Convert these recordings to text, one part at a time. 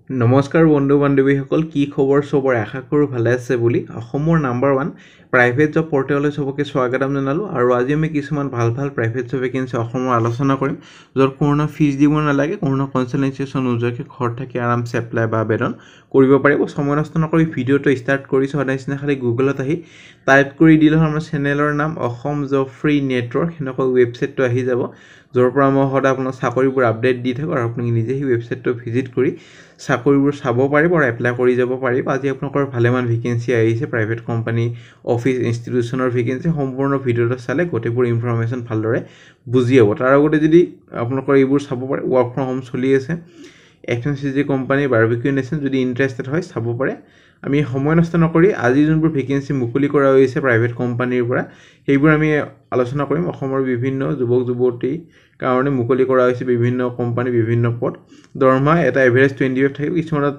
নমস্কাৰ বন্ধু বান্ধৱীসকল কি খবৰ সবৰ আশা কৰো ভালে আছে বুলি অসমৰ নাম্বাৰ 1 প্ৰাইভেট জব পৰ্টেললৈ সবকে স্বাগতম জনালো আৰু আজি আমি কিছুমান ভাল প্ৰাইভেট জব ভেকেন্সি অসমৰ আলোচনা কৰিম যৰ কোনো ফিজ দিব নালাগে কোনো কনসালটেন্সি নোযোৱাকৈ ঘৰ থাকি আৰামছে এপ্লাই বা আবেদন কৰিব পাৰিব সময় নষ্ট নকৰি ভিডিওটো ষ্টাৰ্ট কৰিছো সদায়সিনা খালি গুগলত আহি টাইপ কৰি দিলে আমাৰ চেনেলৰ নাম অসম জব ফ্ৰী নেটৱৰ্ক হেনকৈ ৱেবছাইটটো আহি যাব যৰ পৰা মই সদায় আপোনাক চাকৰিবোৰ আপডেট দি থাকো আৰু আপুনি নিজে এই ৱেবছাইটটো ভিজিট কৰি চাকৰিবোৰ চাব পাৰিব আৰু এপ্লাই কৰি যাব পাৰিব আজি আপোনালোকৰ ভালেমান ভেকেন্সি আহিছে প্ৰাইভেট কোম্পানী অফিস ইনষ্টিটিউচনৰ ভেকেন্সি সম্পূৰ্ণ ভিডিওটো চালে গোটেইবোৰ ইনফৰমেশন ভালদৰে বুজি হ'ব তাৰ আগতে যদি আপোনালোকৰ এইবোৰ চাব পাৰে ওয়াৰ্ক ফ্ৰম হোম চলি আছে এফএমসিজি কোম্পানী বাৰবিকিউ নেশন যদি ইন্টাৰেস্টেড হয় চাব পাৰে আমি সময় নষ্ট নকৰি আজি যোনবোৰ ভেকেন্সি মুকলি কৰা হৈছে প্ৰাইভেট কোম্পানীৰ পৰা সেইবোৰ আমি আলোচনা কৰিম অসমৰ বিভিন্ন যুৱক যুৱতী কাৰণে মুকলি কৰা হৈছে বিভিন্ন কোম্পানী বিভিন্ন পদ দৰমহা এটা এভাৰেজ 25 থাকিব কিছুমানত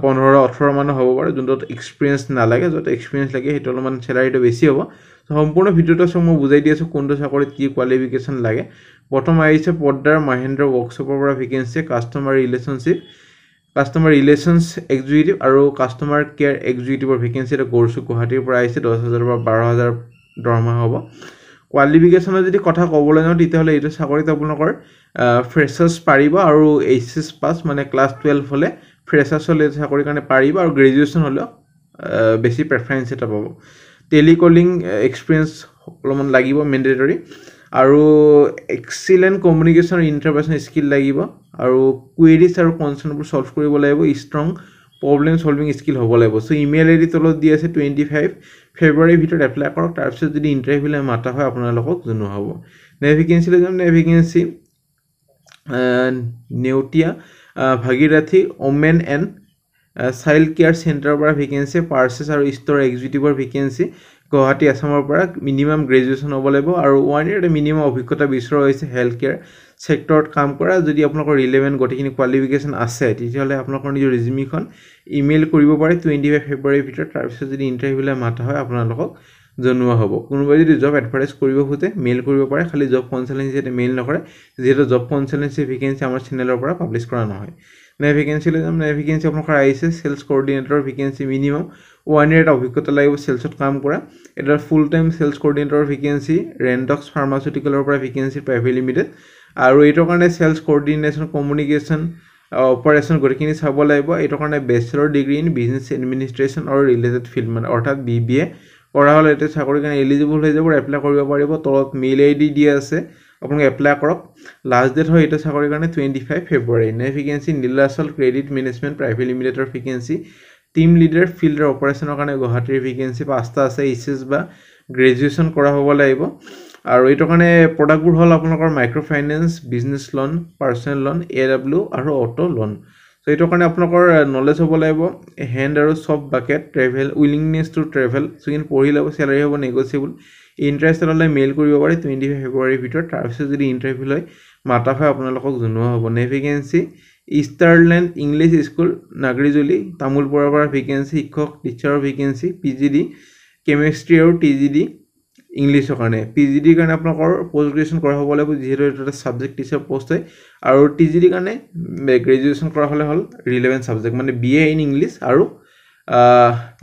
15-18 মান হ'ব পাৰে যোনটো এক্সপেৰিয়েন্স নালাগে যত এক্সপেৰিয়েন্স লাগে হেটো অলপমান স্যালাৰিটো বেছি হ'ব সম্পূৰ্ণ ভিডিওটো সব মই বুজাই দি আছো কোনটো চাকৰিত কি কোৱালিফিকেশন লাগে প্ৰথম আহিছে পদ্দাৰ মহেন্দ্ৰ ওয়াৰ্কশ্বপৰ পৰা ভেকেন্সি কাস্টমাৰ ৰিলেশনস এক্সিকিউটিভ আৰু কাস্টমাৰ কেয়াৰ এক্সিকিউটিভৰ ভেকেন্সি এটা গৰসু গুৱাহাটীৰ পৰা আহিছে 10000 পৰা 12000 দৰমহা হ'ব কোৱালিফিকেশনৰ যদি কথা ক'বলৈ যাওঁ তেতিয়াহলে এইটো চাকৰিত আপোনালোকৰ ফ্ৰেছাৰ্ছ পাৰিব আৰু এইচএছ পাস মানে ক্লাস 12 হলে ফ্ৰেছাৰ্ছ হলে চাকৰি কাৰণে পাৰিব আৰু গ্ৰেজুৱেচন হলে বেছি প্ৰেফাৰেন্স এটা পাব টেলিকলিং এক্সপেৰিয়েন্স অলপমান লাগিব মেন্ডেটৰি আৰু এক্সিলেন্ট কমিউনিকেশন ইন্টাৰপাৰ্সনেল স্কিল লাগিব আৰু কুৱেৰিজ আৰু কনচাৰ্নবোৰ সলভ কৰিব লাগিব ষ্ট্ৰং প্ৰবলেম সলভিং স্কিল হ'ব লাগিব সো ইমেইল আইডি তলত দি আছে 25 ফেব্ৰুৱাৰী ভিতৰত এপ্লাই কৰক তাৰ পিছত যদি ইন্টাৰভিউলৈ মাতা হয় আপোনালোকক জনোৱা হ'ব নেভিগেন্সিলৈ যাম নেভিগেন্সি Neotia Bhagirathi women and child care চেণ্টাৰৰ পৰা ভেকেন্সি পাৰ্চেছ আৰু ষ্টৰ এক্সিকিউটিভৰ ভেকেন্সি গুৱাহাটী আসামৰ পৰা মিনিমাম গ্ৰেজুৱেচন হ'ব লাগিব আৰু 1 ইয়াৰ মিনিমাম অভিজ্ঞতা বিচৰা হৈছে হেলথ কেয়াৰ সেক্টৰত কাম কৰা যদি আপোনালোকৰ ৰিলেভেন্ট গটিখিনি কোৱালিফিকেশন আছে তেতিয়াহলে আপোনালোকৰ নিজৰ ৰিজিউমিখন ইমেইল কৰিব পাৰে 25 ফেব্ৰুৱাৰীৰ ভিতৰত তাৰ পিছত যদি ইন্টাৰভিউলৈ মাতা হয় আপোনালোকক জনোৱা হ'ব কোনোবাই যদি জব এডভাৰটাইজ কৰিব খুতে মেইল কৰিব পাৰে খালি জব কনসালটেন্সি এতে মেইল নকৰে যেহেতু জব কনসালটেন্সি ভেকেন্সি আমাৰ চেনেলৰ পৰা পাবলিশ কৰা নহয় নেভিগেন্সিলৈ যাম নেভিগেন্সি আপোনালোকৰ আহিছে sales coordinator vacancy minimum 1 year অভিজ্ঞতা লাগিব সেলছত কাম কৰা এটা full time sales coordinator vacancy ৰেন্ডক্স ফাৰ্মাসিউটিকেলৰ পৰা ভেকেন্সি প্ৰাইভেট লিমিটেড আৰু এইটোৰ কাৰণে সেলস কোঅৰ্ডিনেশ্যন কমিউনিকেশ্যন অপাৰেশন গৰিখিনি চাব লাগিব এইটোৰ কাৰণে bachelor degree in business administration আৰু ৰিলেটেড ফিল্ড মানে অৰ্থাৎ বিবিএ কৰা হলে এতে চাকৰি কাৰণে এলিজিবল হৈ যাব এপ্লাই কৰিব পাৰিব তলত মেইল আইডি দিয়া আছে আপোনাক এপ্লাই কৰক লাষ্ট ডেট হয় এটা চাকৰি কাৰণে 25 ফেব্ৰুৱাৰী নেভিগেন্সি নীলাচল ক্ৰেডিট মেনেজমেন্ট প্ৰাইভেট লিমিটেডৰ ভেকেন্সি টিম লিডাৰ ফিল্ডৰ অপাৰেশনৰ কাৰণে গুৱাহাটীৰ ভেকেন্সি 5টা আছে এইচএছ বা গ্ৰেজুৱেচন কৰা হ'ব লাগিব আৰু এইটো কাৰণে প্ৰডাক্টবোৰ হল আপোনালোকৰ micro finance business loan personal loan এডব্লিউ আৰু অটো লোন সো এইটো কাৰণে আপোনালোকৰ নলেজ হ'ব লাগিব হেণ্ড আৰু soft bucket travel willingness to travel so ইন পঢ়ি ল'ব স্যালাৰি হ'ব নেগোচিয়েবল ইন্টাৰেস্টেড হলে মেইল কৰিব পাৰে 25 ফেব্ৰুৱাৰীৰ ভিতৰত তাৰ পিছত যদি ইন্টাৰভিউ লৈ মাতা হয় আপোনালোকক জনোৱা হ'ব নেভিগেন্সি ইষ্টাৰলেণ্ড ইংলিছ স্কুল নাগৰিজুলি তামুলপুৰৰ পৰা ভেকেন্সি শিক্ষক টিচাৰৰ ভেকেন্সি পিজিডি কেমিষ্ট্ৰি আৰু টিজিডি ইংলিছৰ কাৰণে পিজিডি কাৰণে আপোনালোকৰ পোষ্ট গ্ৰেজুৱেচন কৰা হ'ব লাগিব যেহেতু এটা সাবজেক্ট টিচাৰ পোষ্ট হয় আৰু টিজিডি কাৰণে গ্ৰেজুৱেচন কৰা হলে হল ৰিলেভেন্ট সাবজেক্ট মানে বিএ ইন ইংলিছ আৰু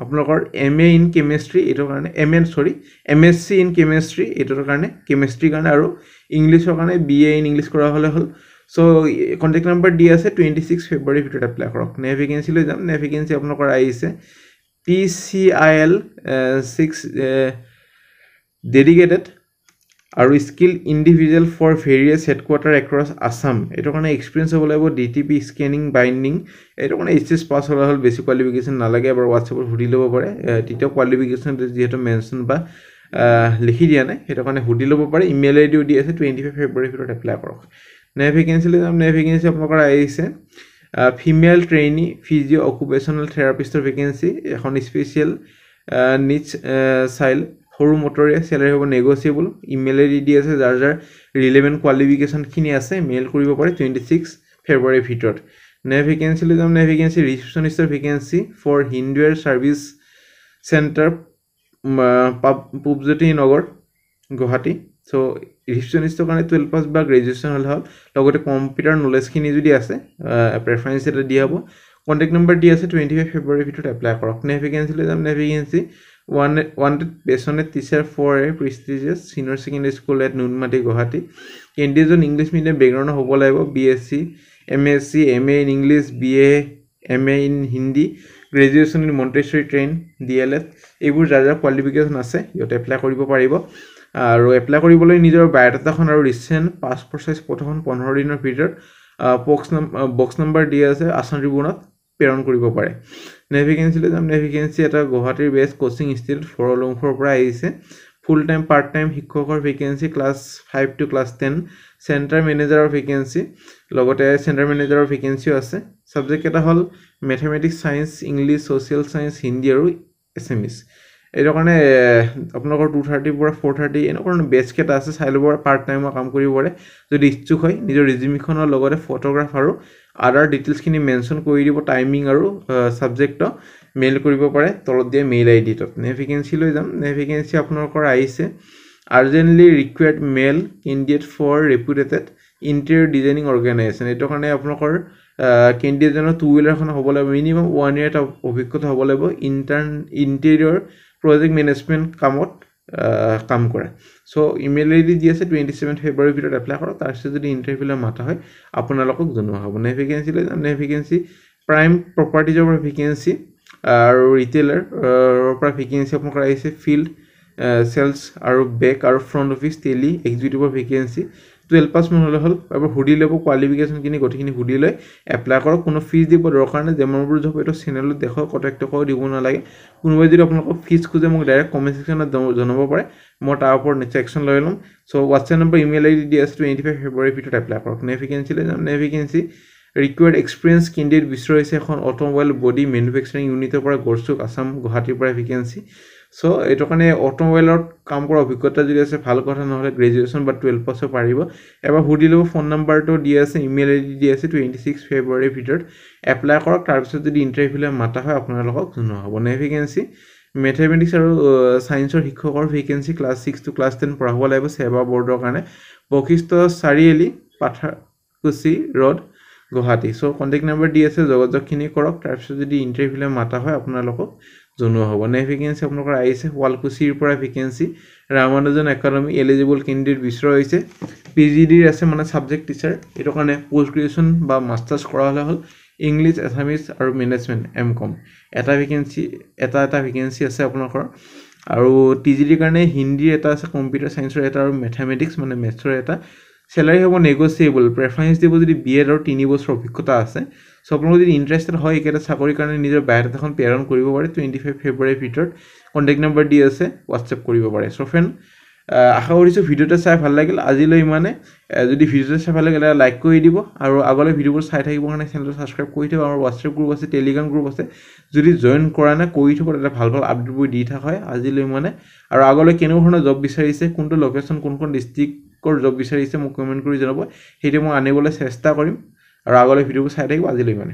আপোনালোকৰ এমএ ইন কেমিষ্ট্ৰি এটোৰ কাৰণে এমএসসি ইন কেমিষ্ট্ৰি এটোৰ কাৰণে কেমিষ্ট্ৰি কাৰণে আৰু ইংলিছৰ কাৰণে বিএ ইন ইংলিছ কৰা হলে হল সো কন্টাক্ট নাম্বাৰ দি আছে 26 ফেব্ৰুৱাৰীৰ ভিতৰত এপ্লাই কৰক নেভিগেন্সি লৈ যাম নেভিগেন্সি আপোনালোকৰ আহিছে PCIL 6 dedicated আৰু skill individual for various headquarter across Assam এটোৰ কাৰণে এক্সপেৰিয়েন্স হ'ব লাগিব ডিটিপি স্কেনিং বাইন্ডিং এটোৰ কাৰণে এইচএছ পাস হলে হল বেছি কোৱালিফিকেশন নালাগে আৰু WhatsAppত হুডি ল'ব পাৰে তিতিয়া কোৱালিফিকেশন যেহেতু মেনশন বা লিখি দিয়া নাই এটোৰ কাৰণে হুডি ল'ব পাৰে ইমেইল আইডিও দি আছে 25 ফেব্ৰুৱাৰীৰ ভিতৰত এপ্লাই কৰক নেভিগেন্সিলৈ যাম নেভিগেন্সি আপোনালোকৰ আহিছে ফিমেল ট্ৰেইনি ফিজিও অকুপেশনাল থেৰাপিষ্টৰ ভেকেন্সি এখন স্পেশাল নিচ চাইল্ড সৰু মটৰিয়া স্যালাৰি হ'ব নেগোচিয়েবল ইমেইল আইডি দি আছে যাৰ ৰিলেভেন্ট কোৱালিফিকেশন খিনি আছে মেইল কৰিব পাৰে 26 ফেব্ৰুৱাৰীৰ ভিতৰত নেভিগেন্সিলৈ যাম নেভিগেন্সি ৰিসেপশনিষ্টৰ vacancy for হিন্দুৱেৰ service centre পূবজ্যোতি Nagar Guwahati so ৰিসেপশনিষ্টৰ কাৰণে 12 পাস বা গ্ৰেজুৱেচন হল লগতে কম্পিউটাৰ নলেজ খিনি যদি আছে প্ৰেফাৰেন্স এটা দিয়া হ'ব কণ্টেক্ট নম্বৰ দি আছে 25 ফেব্ৰুৱাৰীৰ ভিতৰত এপ্লাই কৰক নে ভেকেঞ্চি লৈ যাম নে vacancy wanted passionate teacher for a prestigious senior secondary school at Nunmati Guwahati candidates on English medium background হ'ব লাগিব BSc MSc MA in English BA MA in Hindi graduation in Montessori train DLS এইবোৰ যাৰ qualification আছে ইহঁতে apply কৰিব পাৰিব আৰু apply কৰিবলৈ নিজৰ বায়োডাটাখন আৰু ৰিসেন্ট পাছপোৰ্ট সাইজ ফটোখন 15 দিনৰ ভিতৰত বক্স নম্বৰ দি আছে আসাম ট্ৰিবিউনত প্ৰেৰণ কৰিব পাৰে নে ভেকেঞ্চি লৈ যাম নে ভেকেঞ্চি এটা গুৱাহাটীৰ বেষ্ট কোচিং ইনষ্টিটিউট ফৰলংখৰ পৰা আহিছে ফুল টাইম পাৰ্ট টাইম শিক্ষকৰ vacancy class 5 to class 10 centre মেনেজাৰৰ ভেকেঞ্চি লগতে সেন্টাৰ মেনেজাৰৰ ভেকেঞ্চিও আছে সাবজেক্ট এটা হল mathematics science English social science Hindi আৰু এছএমএছ এইটো কাৰণে আপোনালোকৰ 230 পৰা 430 এনেকুৱা বেচ কেটা আছে চাই ল'ব পাৰ্ট টাইমৰ কাম কৰিব পাৰে যদি ইচ্ছুক হয় নিজৰ ৰিজিউমিখনৰ লগতে ফটোগ্ৰাফ আৰু আদাৰ ডিটেইলছ খিনি মেনশন কৰি দিব টাইমিং আৰু সাবজেক্ট মেইল কৰিব পাৰে তলত দিয়া মেইল আইডিত নে ভেকেঞ্চি লৈ যাম নে ভেকেঞ্চি আপোনালোকৰ আহিছে urgently required male candidate for reputed interior designing organisation এইটো কাৰণে আপোনালোকৰ কেণ্ডিডেটজনৰ টু হুইলাৰখন হ'ব লাগিব মিনিমাম 1 ইয়াৰ এটা অভিজ্ঞতা হ'ব লাগিব ইণ্টেৰিয়ৰ project management কামত কাম কৰে সো ইমেইল আইডি দি আছে 27 ফেব্ৰুৱাৰীৰ ভিতৰত এপ্লাই কৰক তাৰ পিছত যদি ইন্টাৰভিউলৈ মাতা হয় আপোনালোকক জনোৱা হ'ব নে ভেকেঞ্চি লৈ যাম নে ভেকেঞ্চি প্ৰাইম প্ৰপাৰ্টিজৰ পৰা ভেকেঞ্চি আৰু ৰিটেইলাৰ পৰা ভেকেঞ্চি আপোনালোকৰ আহিছে ফিল্ড সেলস আৰু বেক আৰু ফ্ৰন্ট অফিস টেলি এক্সিকিউটিভৰ ভেকেঞ্চি 12 পাস মান হলে হল এবাৰ হুডি ল'ব কোৱালিফিকেশ্যন কিনি গঠিখিনি হুডি লৈ এপ্লাই কৰক কোনো ফিজ দিব দৰকাৰ নাই যেমনবোৰ জব এটো চেনেলত দেখক কন্টাক্ট কৰক দিব নালাগে কোনোবাই যদি আপোনালোকক ফিজ খুজে মোক ডাইৰেক্ট কমেন্ট সেকশনত জনাব পাৰে মই তাৰ ওপৰত নেক্সট একচন লৈ লম so WhatsApp number email ID দি আছে 25 ফেব্ৰুৱাৰীৰ ভিতৰত এপ্লাই কৰক নে ভেকেঞ্চি লৈ যাম নে ভেকেঞ্চি ৰিকুৱাৰ্ড এক্সপেৰিয়েন্স কেণ্ডিডেট বিচৰাইছে এখন অটোমোবাইল বডি মেনুফেকচাৰিং ইউনিটৰ পৰা গৰচুক আসাম গুৱাহাটীৰ পৰা ভেকেঞ্চি সো এটো কাৰণে অটোমোবাইলত কাম কৰা অভিজ্ঞতা যদি আছে ভাল কথা নহলে গ্ৰেজুৱেচন বা 12 পাছৰ পাৰিব এবাৰ হুডি লব ফোন নাম্বাৰটো দি আছে ইমেইল আইডি দি আছে 26 ফেব্ৰুৱাৰীৰ ভিতৰত এপ্লাই কৰক তাৰ পিছত যদি ইন্টাৰভিউলৈ মাতা হয় আপোনালোকক জনোৱা হ'ব নে ভেকেঞ্চি ম্যাথমেটিক্স আৰু সায়েন্সৰ শিক্ষকৰ ভেকেঞ্চি ক্লাছ 6 টু ক্লাছ 10 পঢ়াব লাগিব সেৱা বৰ্ডৰ কাৰণে বকিষ্ট চাৰিআলি Pathakuchi road Guwahati so contact number দি আছে যোগাযোগখিনি কৰক তাৰ পিছত যদি ইন্টাৰভিউলৈ মাতা হয় আপোনালোকক জনোৱা হ'ব নে ভেকেঞ্চি আপোনালোকৰ আহিছে ওয়ালকুছিৰ পৰা vacancy Ramanujan academy eligible candidate বিচৰা হৈছে পিজিডিৰ আছে মানে সাবজেক্ট টিচাৰ এটো কাৰণে পোষ্ট গ্ৰেজুৱেচন বা মাস্টাৰ্স কৰা হলে হল ইংলিশ এছামিজ আৰু মেনেজমেন্ট এমকম এটা ভেকেঞ্চি আছে আপোনালোকৰ আৰু টিজিডিৰ কাৰণে হিন্দীৰ এটা আছে কম্পিউটাৰ সায়েন্সৰ এটা আৰু ম্যাথমেটিক্স মানে মেথছৰ এটা স্যালাৰি হ'ব নেগোসিয়েবল প্ৰেফাৰেন্স দিব যদি বিএড আৰু 3 বছৰ অভিজ্ঞতা আছে সো আপোনালোক যদি ইন্টাৰেস্টেড হয় একেটা চাকৰিৰ কাৰণে নিজৰ বায়োডাটাখন প্ৰেৰণ কৰিব পাৰে 25 ফেব্ৰুৱাৰীৰ ভিতৰত কন্টাক্ট নম্বৰ দি আছে WhatsApp কৰিব পাৰে সো ফ্ৰেন্ড আশা কৰিছো ভিডিওটা চাই ভাল লাগিল আজিলৈ মানে যদি ভিডিওটা চাই ভাল লাগিলে লাইক কৰি দিব আৰু আগলৈ ভিডিওবোৰ চাই থাকিবৰ কাৰণে চেনেলটো সাবস্ক্ৰাইব কৰি থব আমাৰ WhatsApp গ্ৰুপ আছে টেলিগ্ৰাম গ্ৰুপ আছে যদি জয়েন কৰা না কৰি থব এটা ভাল আপডেটবোৰ দি থাকা হয় আজিলৈ মানে আৰু আগলৈ কেনেকুৱা ধৰণৰ জব বিচাৰিছে কোনটো লোকেশন কোনখন ডিস্ট্ৰিক্টৰ জব বিচাৰিছে মোক কমেন্ট কৰি জনাব হেইটো মই আনিবলৈ চেষ্টা কৰিম আৰু আগলৈ ভিডিওবোৰ চাই থাকিব আজিলৈ মানে